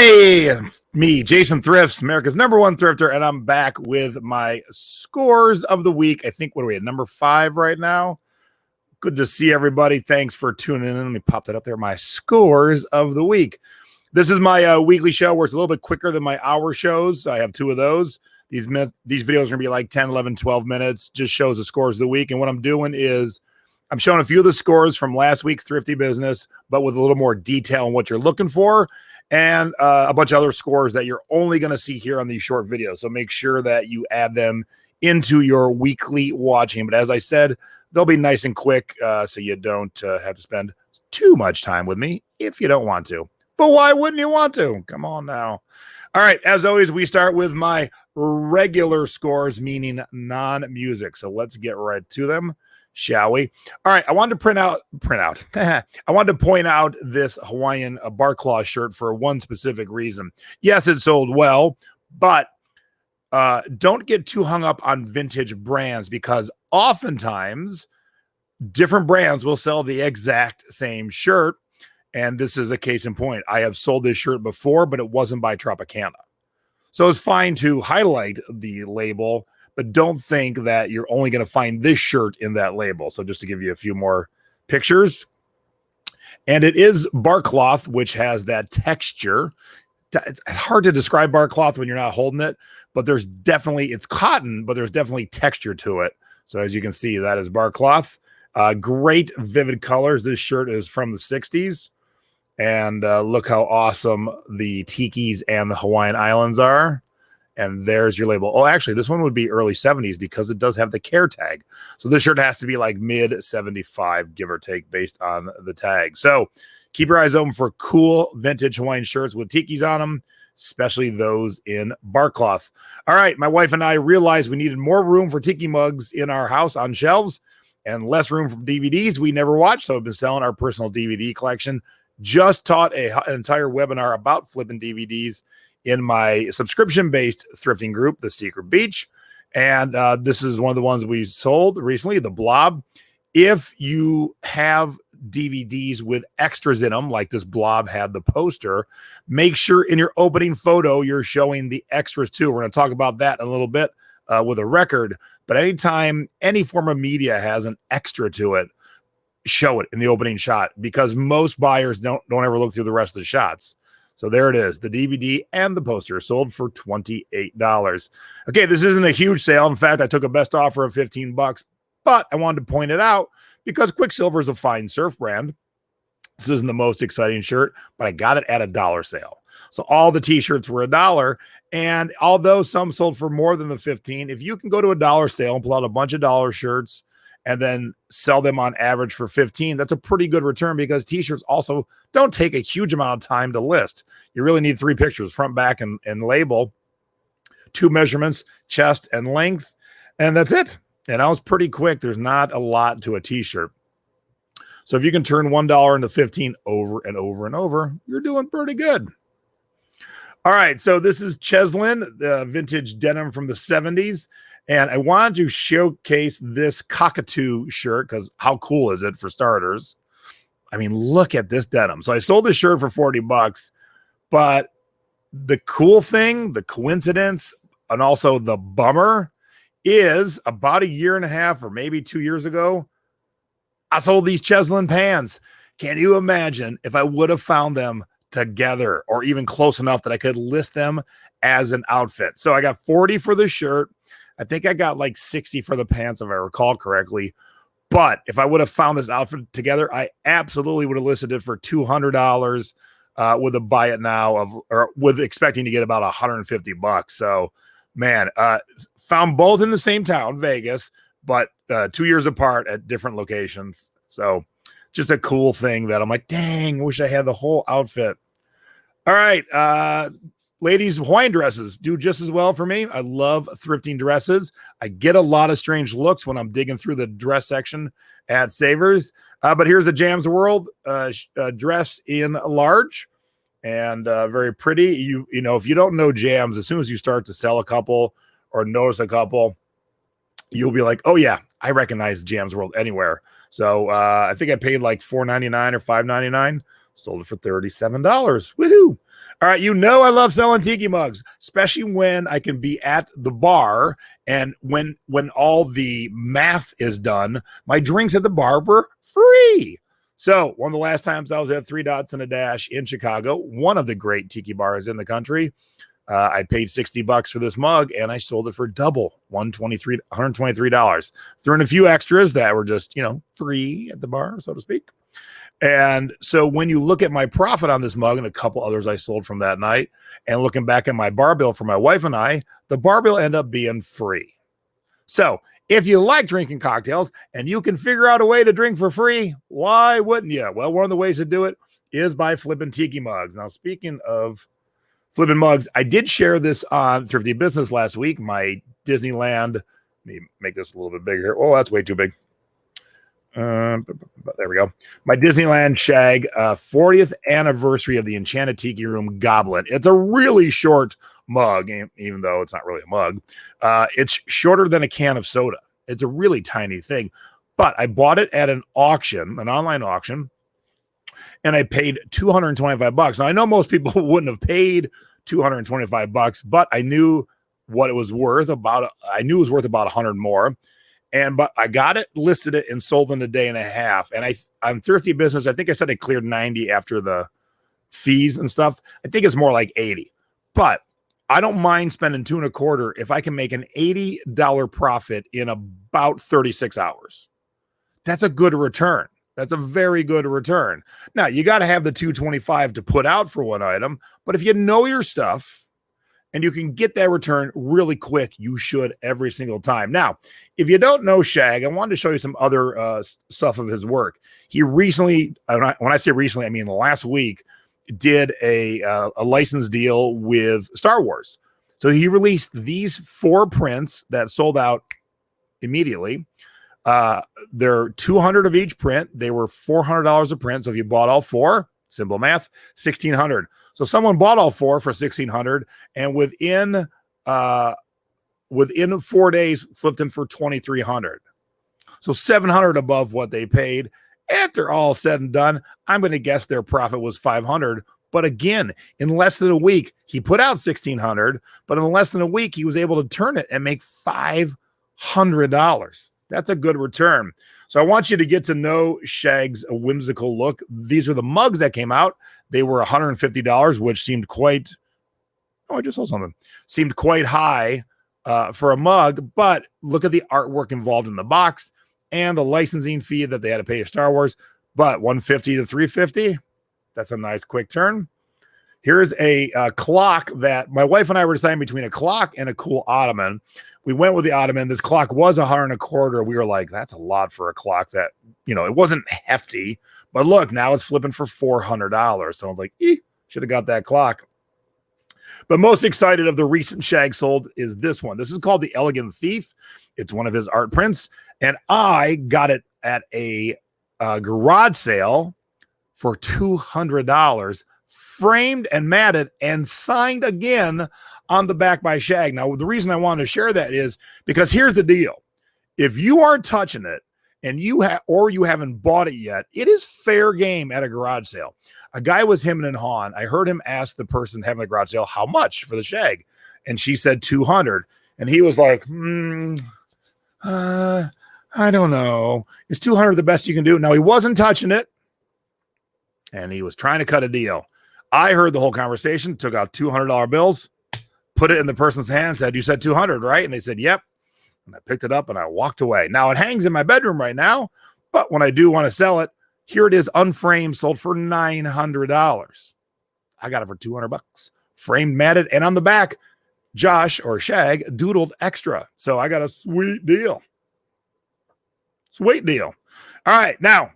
Hey, it's me, Jason Thrifts, America's #1 thrifter, and I'm back with my scores of the week. I think, what are we at, number 5 right now? Good to see everybody. Thanks for tuning in. Let me pop that up there. My scores of the week. This is my weekly show where it's a little bit quicker than my hour shows. I have 2 of those. These videos are going to be like 10, 11, 12 minutes. Just shows the scores of the week. And what I'm doing is I'm showing a few of the scores from last week's Thrifty Business, but with a little more detail on what you're looking for, and a bunch of other scores that you're only going to see here on these short videos. So make sure that you add them into your weekly watching. But as I said, they'll be nice and quick, so you don't have to spend too much time with me if you don't want to. But why wouldn't you want to? Come on now. All right, as always, we start with my regular scores, meaning non-music. So let's get right to them, shall we? All right, I wanted to I wanted to point out this Hawaiian barkcloth shirt for one specific reason. Yes, it sold well, but don't get too hung up on vintage brands, because oftentimes different brands will sell the exact same shirt. And this is a case in point. I have sold this shirt before, but it wasn't by Tropicana. So it's fine to highlight the label, but don't think that you're only going to find this shirt in that label. So just to give you a few more pictures. And it is barkcloth, which has that texture. It's hard to describe barkcloth when you're not holding it, but there's definitely, it's cotton, but there's definitely texture to it. So as you can see, that is barkcloth. Great vivid colors. This shirt is from the 60s. And look how awesome the Tikis and the Hawaiian Islands are. And there's your label. Oh, actually, this one would be early 70s because it does have the care tag. So this shirt has to be like mid 75, give or take, based on the tag. So keep your eyes open for cool vintage Hawaiian shirts with Tikis on them, especially those in barkcloth. All right, my wife and I realized we needed more room for Tiki Mugs in our house on shelves and less room for DVDs we never watched. So I've been selling our personal DVD collection. Just taught an entire webinar about flipping DVDs in my subscription-based thrifting group, The Secret Beach. And this is one of the ones we sold recently, the Blob. If you have DVDs with extras in them, like this Blob had the poster, make sure in your opening photo you're showing the extras too. We're going to talk about that in a little bit with a record. But anytime any form of media has an extra to it, show it in the opening shot, because most buyers don't ever look through the rest of the shots. So there it is, the DVD and the poster sold for $28. Okay, this isn't a huge sale. In fact, I took a best offer of $15, but I wanted to point it out because Quicksilver is a fine surf brand. This isn't the most exciting shirt, but I got it at $1 sale. So all the t-shirts were $1. And although some sold for more than the 15, if you can go to a dollar sale and pull out a bunch of dollar shirts and then sell them on average for 15, that's a pretty good return, because t-shirts also don't take a huge amount of time to list. You really need 3 pictures, front, back, and label, 2 measurements, chest and length, and that's it. And I was pretty quick. There's not a lot to a t-shirt. So if you can turn $1 into 15 over and over and over, you're doing pretty good. All right, so this is Cheslin, the vintage denim from the 70s. And I wanted to showcase this cockatoo shirt because how cool is it, for starters? I mean, look at this denim. So I sold this shirt for $40, but the cool thing, the coincidence, and also the bummer is about 1.5 years or maybe 2 years ago, I sold these Cheslin pants. Can you imagine if I would have found them together or even close enough that I could list them as an outfit? So I got 40 for the shirt. I think I got like 60 for the pants, if I recall correctly. But if I would have found this outfit together, I absolutely would have listed it for $200 with a buy it now or with expecting to get about $150. So, man, found both in the same town, Vegas, but 2 years apart at different locations. So just a cool thing that I'm like, dang, I wish I had the whole outfit. All right. Ladies, Hawaiian dresses do just as well for me. I love thrifting dresses. I get a lot of strange looks when I'm digging through the dress section at Savers. But here's a Jam's World dress in large and very pretty. You know, if you don't know Jams, as soon as you start to sell a couple or notice a couple, you'll be like, oh yeah, I recognize Jam's World anywhere. So I think I paid like $4.99 or $5.99 Sold it for $37. Woohoo! All right, you know I love selling Tiki Mugs, especially when I can be at the bar and when all the math is done, my drinks at the bar were free. So one of the last times I was at 3 Dots and a Dash in Chicago, one of the great tiki bars in the country, I paid $60 for this mug and I sold it for double, $123. Threw in a few extras that were just, free at the bar, so to speak. And so when you look at my profit on this mug and a couple others I sold from that night, and looking back at my bar bill for my wife and I, the bar bill ended up being free. So if you like drinking cocktails and you can figure out a way to drink for free, why wouldn't you? Well, one of the ways to do it is by flipping Tiki Mugs. Now, speaking of flipping mugs, I did share this on Thrifty Business last week. My Disneyland, let me make this a little bit bigger here. Oh, that's way too big. There we go. My Disneyland Shag 40th anniversary of the Enchanted Tiki Room Goblet. It's a really short mug, even though it's not really a mug. It's shorter than a can of soda. It's a really tiny thing, but I bought it at an auction, an online auction, and I paid $225. Now I know most people wouldn't have paid $225, but I knew what it was worth. I knew it was worth about 100 more. But I got it, listed it, and sold in a day and a half. And on Thrifty Business, I think I said I cleared 90 after the fees and stuff. I think it's more like 80. But I don't mind spending $2.25 if I can make an $80 profit in about 36 hours. That's a good return. That's a very good return. Now, you got to have the $225 to put out for one item. But if you know your stuff, and you can get that return really quick, you should every single time. Now, if you don't know Shag, I wanted to show you some other stuff of his work. He recently, when I say recently, I mean last week, did a license deal with Star Wars. So he released these 4 prints that sold out immediately. They're 200 of each print. They were $400 a print. So if you bought all 4, simple math, $1,600. So someone bought all 4 for $1,600, and within 4 days, flipped them for $2,300. So $700 above what they paid. After all said and done, I'm going to guess their profit was $500. But again, in less than a week, he put out $1,600, but in less than a week, he was able to turn it and make $500. That's a good return. So I want you to get to know Shag's whimsical look. These are the mugs that came out. They were $150, which seemed quite, I just saw something, seemed quite high for a mug, but look at the artwork involved in the box and the licensing fee that they had to pay to Star Wars. But $150 to $350, that's a nice quick turn. Here's a clock that my wife and I were deciding between a clock and a cool ottoman. We went with the ottoman. This clock was $125. We were like, that's a lot for a clock that, it wasn't hefty. But look, now it's flipping for $400. So I was like, should have got that clock. But most excited of the recent Shag sold is this one. This is called the Elegant Thief. It's one of his art prints. And I got it at a garage sale for $200. Framed and matted and signed again on the back by Shag. Now, the reason I wanted to share that is because here's the deal. If you aren't touching it and you haven't bought it yet, it is fair game at a garage sale. A guy was hemming and hawing. I heard him ask the person having the garage sale, how much for the Shag? And she said 200. And he was like, I don't know. Is 200 the best you can do? Now, he wasn't touching it, and he was trying to cut a deal. I heard the whole conversation, took out $200 bills, put it in the person's hand, said, you said 200, right? And they said, yep. And I picked it up and I walked away. Now it hangs in my bedroom right now, but when I do want to sell it, here it is unframed, sold for $900. I got it for $200, framed, matted, and on the back, Josh or Shag doodled extra. So I got a sweet deal. Sweet deal. All right, now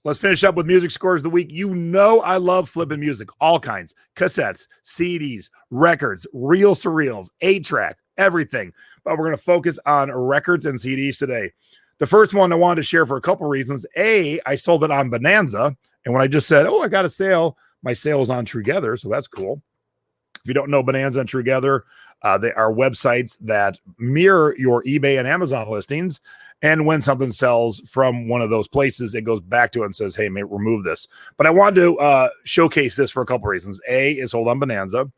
let's finish up with music scores of the week. You know I love flipping music, all kinds, cassettes, CDs, records, reels to reels, 8-track, everything. But we're going to focus on records and CDs today. The first one I wanted to share for a couple reasons. I sold it on Bonanza. And when I just said, I got a sale, my sale was on Together, so that's cool. If you don't know Bonanza and Together, they are websites that mirror your eBay and Amazon listings. And when something sells from one of those places, it goes back to it and says, hey, mate, remove this. But I wanted to showcase this for a couple reasons. A, is sold on Bonanza.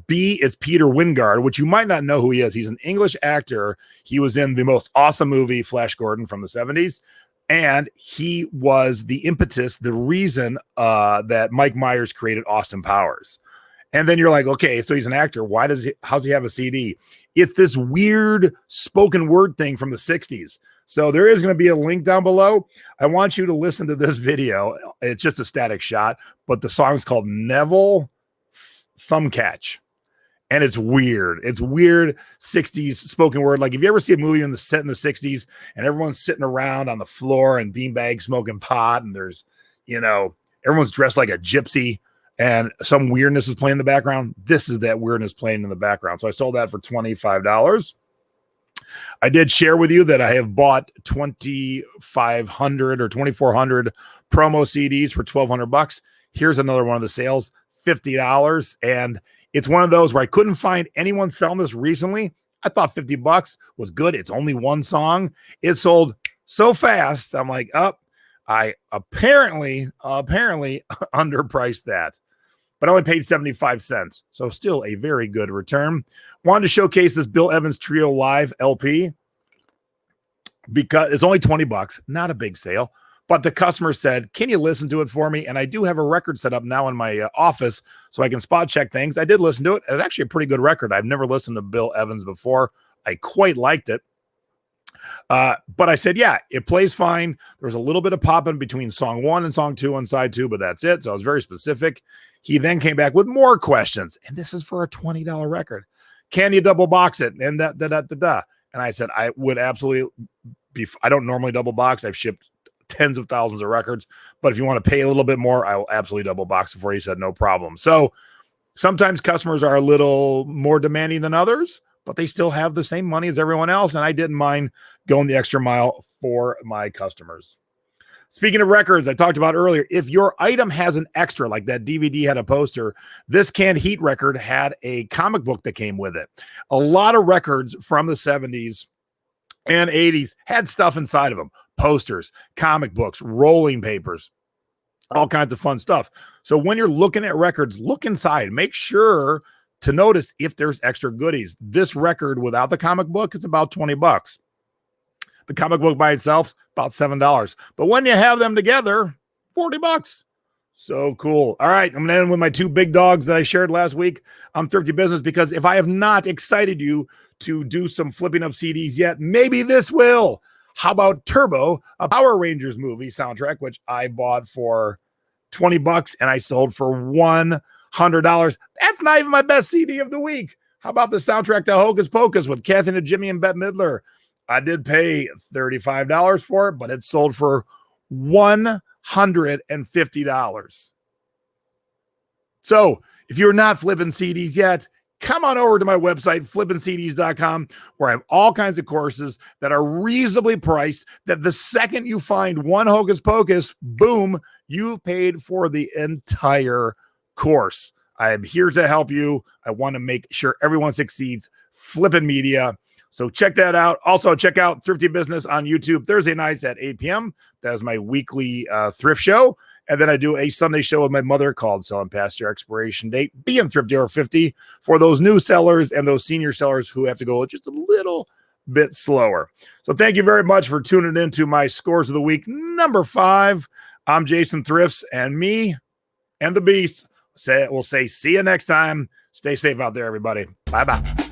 B, it's Peter Wyngarde, which you might not know who he is. He's an English actor. He was in the most awesome movie, Flash Gordon, from the 70s. And he was the impetus, the reason that Mike Myers created Austin Powers. And then you're like, okay, so he's an actor. How's he have a CD? It's this weird spoken word thing from the 60s. So there is going to be a link down below. I want you to listen to this video. It's just a static shot, but the song's called Neville Thumbcatch. And it's weird. It's weird 60s spoken word. Like if you ever see a movie set in the 60s and everyone's sitting around on the floor and beanbag smoking pot and there's, everyone's dressed like a gypsy and some weirdness is playing in the background. This is that weirdness playing in the background. So I sold that for $25. I did share with you that I have bought 2,500 or 2,400 promo CDs for $1,200. Here's another one of the sales, $50. And it's one of those where I couldn't find anyone selling this recently. I thought $50 was good. It's only one song. It sold so fast. I'm like, I apparently underpriced that, but I only paid 75 cents. So still a very good return. Wanted to showcase this Bill Evans Trio Live LP because it's only $20, not a big sale, but the customer said, can you listen to it for me? And I do have a record set up now in my office so I can spot check things. I did listen to it. It's actually a pretty good record. I've never listened to Bill Evans before. I quite liked it. But I said, yeah, it plays fine. There was a little bit of popping between song 1 and song 2 on side 2, but that's it. So I was very specific. He then came back with more questions, and this is for a $20 record. Can you double box it? And And I said, I would absolutely I don't normally double box. I've shipped tens of thousands of records, but if you want to pay a little bit more, I will absolutely double box it for you. He said, no problem. So sometimes customers are a little more demanding than others, but they still have the same money as everyone else. And I didn't mind going the extra mile for my customers. Speaking of records, I talked about earlier, if your item has an extra, like that DVD had a poster, this Canned Heat record had a comic book that came with it. A lot of records from the 70s and 80s had stuff inside of them, posters, comic books, rolling papers, all kinds of fun stuff. So when you're looking at records, look inside, make sure to notice if there's extra goodies. This record without the comic book is about $20. The comic book by itself, about $7. But when you have them together, $40. So cool. All right, I'm going to end with my 2 big dogs that I shared last week on Thrifty Business, because if I have not excited you to do some flipping of CDs yet, maybe this will. How about Turbo, a Power Rangers movie soundtrack, which I bought for $20 and I sold for $100. That's not even my best CD of the week. How about the soundtrack to Hocus Pocus with Kathy and Jimmy and Bette Midler? I did pay $35 for it, but it sold for $150. So if you're not flipping CDs yet, come on over to my website, flippincds.com, where I have all kinds of courses that are reasonably priced, that the second you find one Hocus Pocus, boom, you've paid for the entire course. I am here to help you. I want to make sure everyone succeeds. Flippin' Media. So check that out. Also, check out Thrifty Business on YouTube Thursday nights at 8 p.m. That is my weekly thrift show. And then I do a Sunday show with my mother called Selling Past Your Expiration Date, being Thrifty over 50, for those new sellers and those senior sellers who have to go just a little bit slower. So thank you very much for tuning into my Scores of the Week, number 5. I'm Jason Thrifts, and me and the Beast we'll say see you next time. Stay safe out there, everybody. Bye-bye.